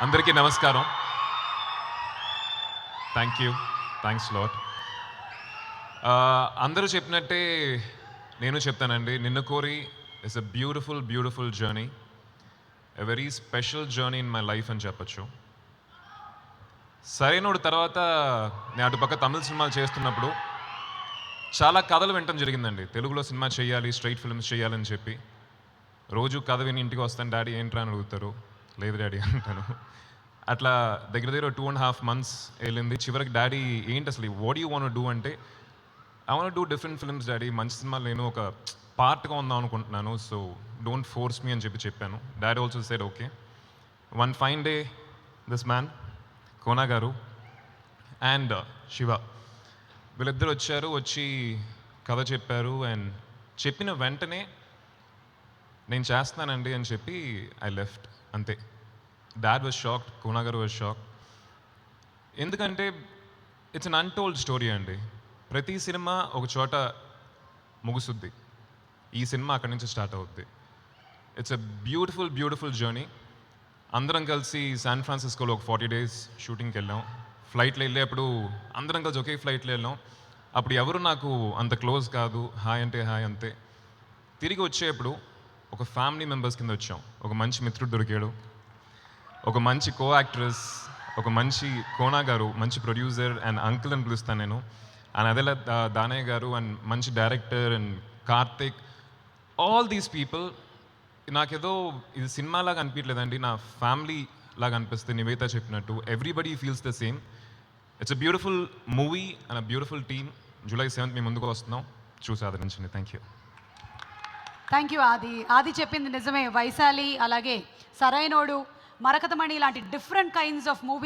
అందరికీ నమస్కారం. Thanks lot. అందరూ చెప్పినట్టే నేను చెప్తానండి. నిన్ను కోరి it's a beautiful journey, a very special journey in my life అని చెప్పచ్చు. సరైనోడు తర్వాత నేను అటుపక్క తమిళ సినిమాలు చేస్తున్నప్పుడు చాలా కథలు వినటం జరిగిందండి. తెలుగులో సినిమా చేయాలి, స్ట్రైట్ ఫిల్మ్స్ చేయాలని చెప్పి. రోజు కథ విని ఇంటికి వస్తాను, డాడీ ఏంట్రా అని అడుగుతారు. లేదు డాడీ అంటాను. అట్లా దగ్గర 2.5 months వెళ్ళింది. చివరికి డాడీ ఏంటి అసలు వాట్ యూ వాంట్ డూ అంటే, I want do different films daddy, మంచి సినిమాలు నేను ఒక పార్ట్గా ఉందాం అనుకుంటున్నాను, సో డోంట్ ఫోర్స్ మీ అని చెప్పాను. Daddy also said okay. One fine day this man Kona గారు అండ్ శివ వీళ్ళిద్దరు వచ్చి కథ చెప్పారు. అండ్ చెప్పిన వెంటనే నేను చేస్తున్నానండి అని చెప్పి ఐ లెఫ్ట్ అంతే. డాడ్ వాజ్ షాక్డ్, కోనా గారు వాజ్ షాక్డ్. ఎందుకంటే ఇట్స్ అన్ అన్టోల్డ్ స్టోరీ అండి. ప్రతి సినిమా ఒక చోట ముగుసుద్ది, ఈ సినిమా అక్కడి నుంచి స్టార్ట్ అవుద్ది. It's a beautiful journey. అందరం కలిసి శాన్ ఫ్రాన్సిస్కోలో ఒక 40 days షూటింగ్కి వెళ్ళాం. ఫ్లైట్లో వెళ్ళేప్పుడు అందరం కలిసి ఒకే ఫ్లైట్లో వెళ్ళాం. అప్పుడు ఎవరు నాకు అంత క్లోజ్ కాదు, హాయ్ అంటే హాయ్ అంతే. తిరిగి వచ్చేప్పుడు ఒక ఫ్యామిలీ మెంబర్స్ కింద వచ్చాం. ఒక మంచి మిత్రుడు దొరికాడు, ఒక మంచి కో యాక్ట్రెస్, ఒక మంచి కోనా గారు, మంచి ప్రొడ్యూసర్ అండ్ అంకుల్ అని పిలుస్తాను నేను. అండ్ అదే దానయ్య గారు అండ్ మంచి director and Karthik. All these people నాకేదో ఇది సినిమా లాగా అనిపించలేదండి, నా ఫ్యామిలీ లాగా అనిపిస్తుంది. నివేత చెప్పినట్టు everybody feels the same. It's a beautiful movie and a beautiful team. July 7th మీ ముందుకు వస్తున్నాం, చూసి ఆదరించండి. థ్యాంక్ యూ ఆది చెప్పింది నిజమే. వైశాలి, అలాగే సరైనోడు, మరకతమణి లాంటి డిఫరెంట్ కైండ్స్ ఆఫ్ మూవీ